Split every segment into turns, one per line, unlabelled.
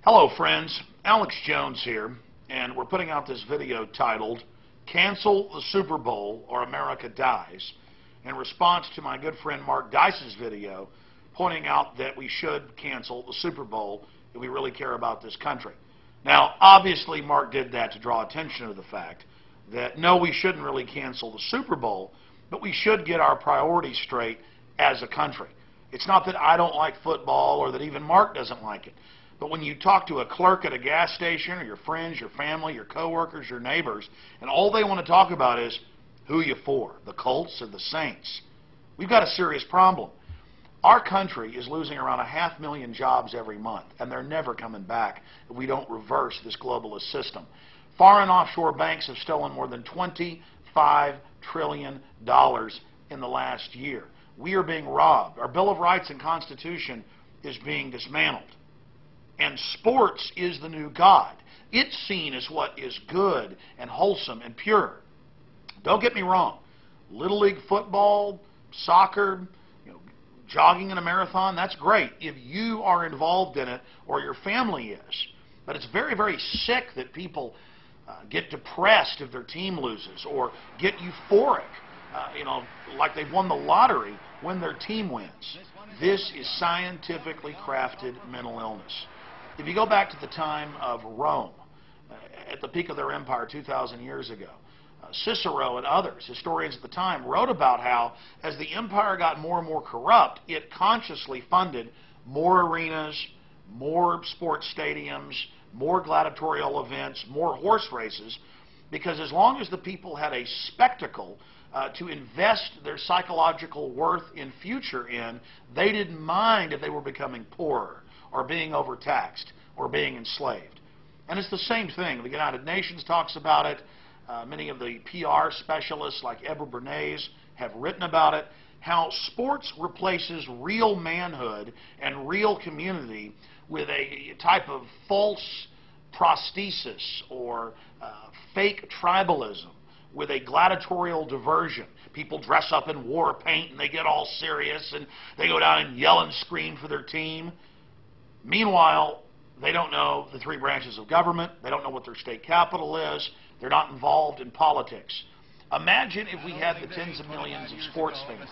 Hello friends, Alex Jones here, and we're putting out this video titled Cancel the Super Bowl or America Dies, in response to my good friend Mark Dice's video pointing out that we should cancel the Super Bowl if we really care about this country. Now, obviously Mark did that to draw attention to the fact that no, we shouldn't really cancel the Super Bowl, but we should get our priorities straight as a country. It's not that I don't like football or that even Mark doesn't like it. But when you talk to a clerk at a gas station or your friends, your family, your coworkers, your neighbors, and all they want to talk about is who you for, the Colts or the Saints, we've got a serious problem. Our country is losing around 500,000 jobs every month, and they're never coming back if we don't reverse this globalist system. Foreign offshore banks have stolen more than $25 trillion in the last year. We are being robbed. Our Bill of Rights and Constitution is being dismantled. And sports is the new God. It's seen as what is good and wholesome and pure. Don't get me wrong. Little League football, soccer, jogging in a marathon, that's great if you are involved in it or your family is. But it's very, very sick that people get depressed if their team loses or get euphoric, like they've won the lottery when their team wins. This is scientifically crafted mental illness. If you go back to the time of Rome, at the peak of their empire 2,000 years ago, Cicero and others, historians at the time, wrote about how as the empire got more and more corrupt, it consciously funded more arenas, more sports stadiums, more gladiatorial events, more horse races, because as long as the people had a spectacle to invest their psychological worth in future in, they didn't mind if they were becoming poorer or being overtaxed or being enslaved. And it's the same thing. The United Nations talks about it. Many of the PR specialists like Edward Bernays have written about it, how sports replaces real manhood and real community with a type of false prosthesis or fake tribalism, with a gladiatorial diversion. People dress up in war paint and they get all serious and they go down and yell and scream for their team. Meanwhile, they don't know the three branches of government. They don't know what their state capital is. They're not involved in politics. Imagine if we had the tens of millions of sports fans,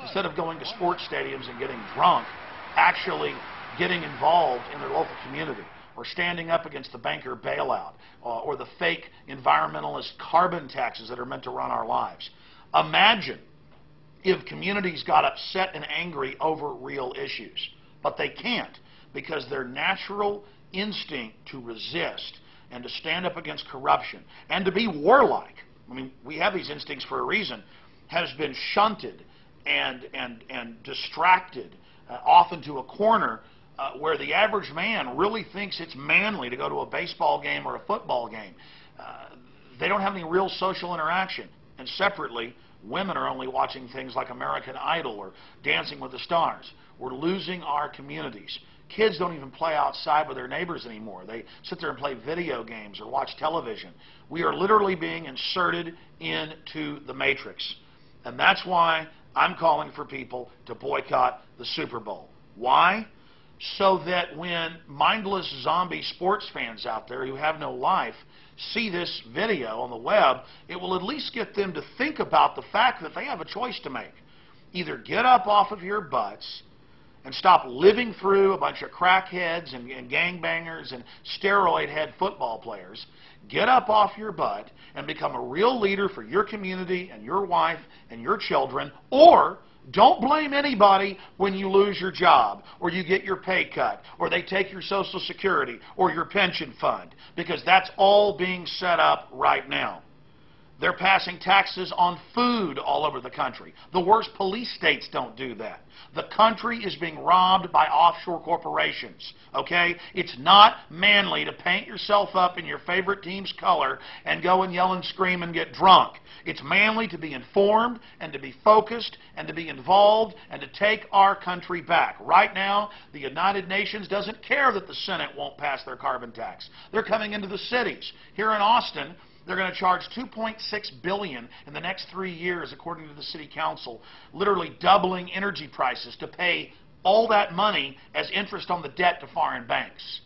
instead of going to sports stadiums and getting drunk, actually getting involved in their local community, or standing up against the banker bailout, or the fake environmentalist carbon taxes that are meant to run our lives. Imagine if communities got upset and angry over real issues, but they can't, because their natural instinct to resist and to stand up against corruption and to be warlike, I mean, we have these instincts for a reason, has been shunted and distracted, often to a corner where the average man really thinks it's manly to go to a baseball game or a football game. They don't have any real social interaction. And separately, women are only watching things like American Idol or Dancing with the Stars. We're losing our communities. Kids don't even play outside with their neighbors anymore. They sit there and play video games or watch television. We are literally being inserted into the matrix. And that's why I'm calling for people to boycott the Super Bowl. Why? So that when mindless zombie sports fans out there who have no life see this video on the web, it will at least get them to think about the fact that they have a choice to make. Either get up off of your butts and stop living through a bunch of crackheads and gangbangers and steroid-head football players. Get up off your butt and become a real leader for your community and your wife and your children, or don't blame anybody when you lose your job or you get your pay cut or they take your Social Security or your pension fund, because that's all being set up right now. They're passing taxes on food all over the country. The worst police states don't do that. The country is being robbed by offshore corporations, okay? It's not manly to paint yourself up in your favorite team's color and go and yell and scream and get drunk. It's manly to be informed and to be focused and to be involved and to take our country back. Right now, the United Nations doesn't care that the Senate won't pass their carbon tax. They're coming into the cities. Here in Austin, they're going to charge $2.6 billion in the next 3 years, according to the city council, literally doubling energy prices to pay all that money as interest on the debt to foreign banks.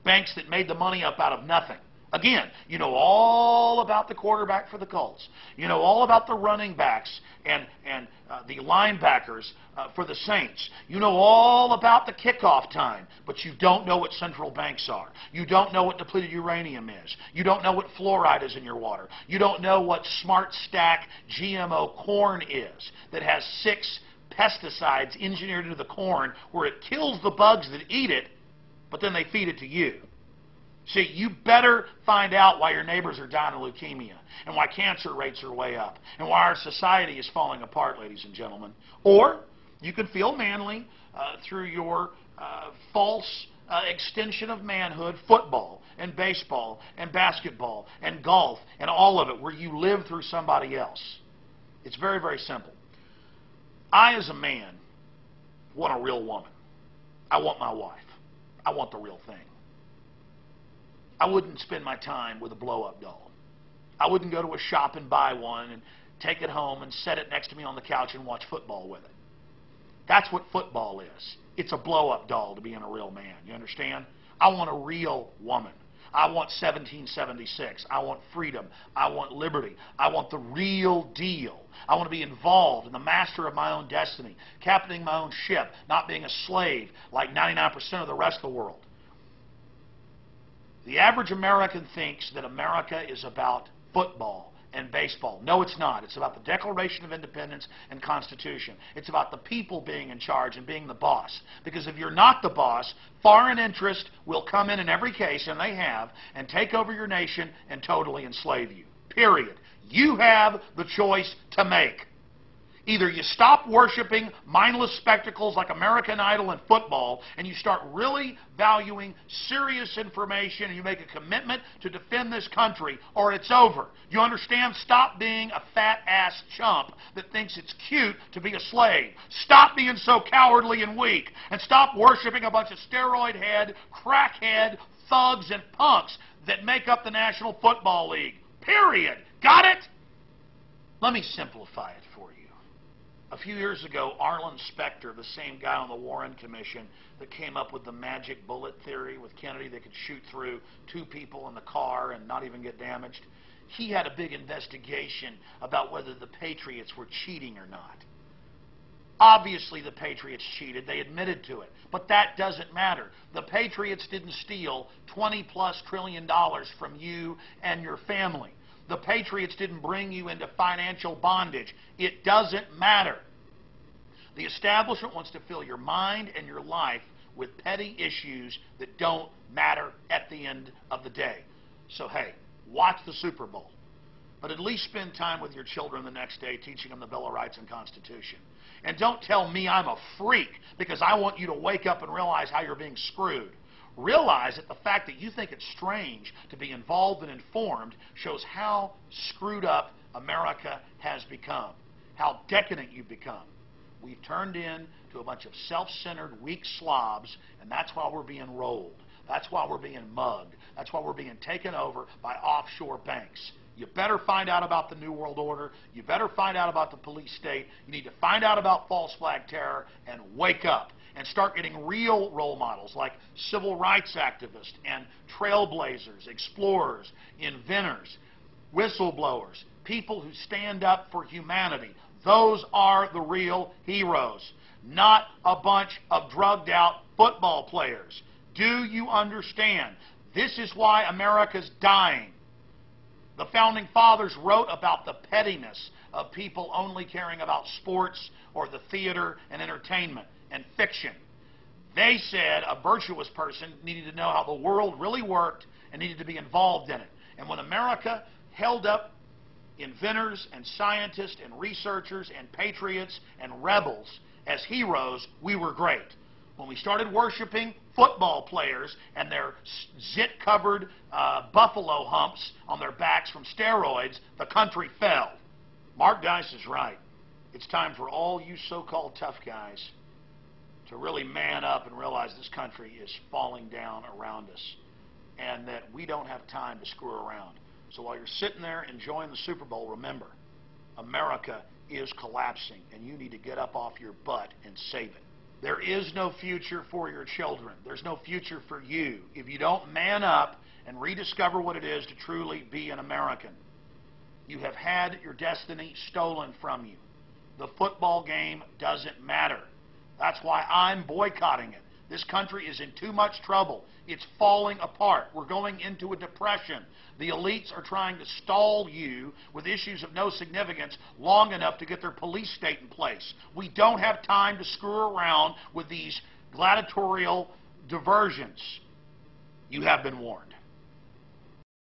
Banks that made the money up out of nothing. Again, you know all about the quarterback for the Colts. You know all about the running backs and the linebackers for the Saints. You know all about the kickoff time, but you don't know what central banks are. You don't know what depleted uranium is. You don't know what fluoride is in your water. You don't know what Smart Stack GMO corn is that has 6 pesticides engineered into the corn where it kills the bugs that eat it, but then they feed it to you. See, you better find out why your neighbors are dying of leukemia and why cancer rates are way up and why our society is falling apart, ladies and gentlemen. Or you can feel manly through your false extension of manhood, football and baseball and basketball and golf and all of it, where you live through somebody else. It's very, very simple. I, as a man, want a real woman. I want my wife. I want the real thing. I wouldn't spend my time with a blow-up doll. I wouldn't go to a shop and buy one and take it home and set it next to me on the couch and watch football with it. That's what football is. It's a blow-up doll to being a real man. You understand? I want a real woman. I want 1776. I want freedom. I want liberty. I want the real deal. I want to be involved in the master of my own destiny, captaining my own ship, not being a slave like 99% of the rest of the world. The average American thinks that America is about football and baseball. No, it's not. It's about the Declaration of Independence and Constitution. It's about the people being in charge and being the boss. Because if you're not the boss, foreign interest will come in every case, and they have, and take over your nation and totally enslave you. Period. You have the choice to make. Either you stop worshiping mindless spectacles like American Idol and football, and you start really valuing serious information, and you make a commitment to defend this country, or it's over. You understand? Stop being a fat-ass chump that thinks it's cute to be a slave. Stop being so cowardly and weak, and stop worshiping a bunch of steroid-head, crackhead, thugs, and punks that make up the National Football League. Period. Got it? Let me simplify it for you. A few years ago, Arlen Specter, the same guy on the Warren Commission that came up with the magic bullet theory with Kennedy that could shoot through 2 people in the car and not even get damaged, he had a big investigation about whether the Patriots were cheating or not. Obviously, the Patriots cheated. They admitted to it. But that doesn't matter. The Patriots didn't steal $20+ trillion from you and your family. The Patriots didn't bring you into financial bondage. It doesn't matter. The establishment wants to fill your mind and your life with petty issues that don't matter at the end of the day. So, hey, watch the Super Bowl. But at least spend time with your children the next day teaching them the Bill of Rights and Constitution. And don't tell me I'm a freak because I want you to wake up and realize how you're being screwed. Realize that the fact that you think it's strange to be involved and informed shows how screwed up America has become, how decadent you've become. We've turned into a bunch of self-centered, weak slobs, and that's why we're being rolled. That's why we're being mugged. That's why we're being taken over by offshore banks. You better find out about the New World Order. You better find out about the police state. You need to find out about false flag terror and wake up. And start getting real role models like civil rights activists and trailblazers, explorers, inventors, whistleblowers, people who stand up for humanity. Those are the real heroes, not a bunch of drugged-out football players. Do you understand? This is why America's dying. The Founding Fathers wrote about the pettiness of people only caring about sports or the theater and entertainment and fiction. They said a virtuous person needed to know how the world really worked and needed to be involved in it. And when America held up inventors and scientists and researchers and patriots and rebels as heroes, we were great. When we started worshiping football players and their zit-covered buffalo humps on their backs from steroids, the country fell. Mark Dice is right. It's time for all you so-called tough guys to really man up and realize this country is falling down around us and that we don't have time to screw around. So while you're sitting there enjoying the Super Bowl, remember, America is collapsing, and you need to get up off your butt and save it. There is no future for your children. There's no future for you if you don't man up and rediscover what it is to truly be an American. You have had your destiny stolen from you. The football game doesn't matter. That's why I'm boycotting it. This country is in too much trouble. It's falling apart. We're going into a depression. The elites are trying to stall you with issues of no significance long enough to get their police state in place. We don't have time to screw around with these gladiatorial diversions. You have been warned.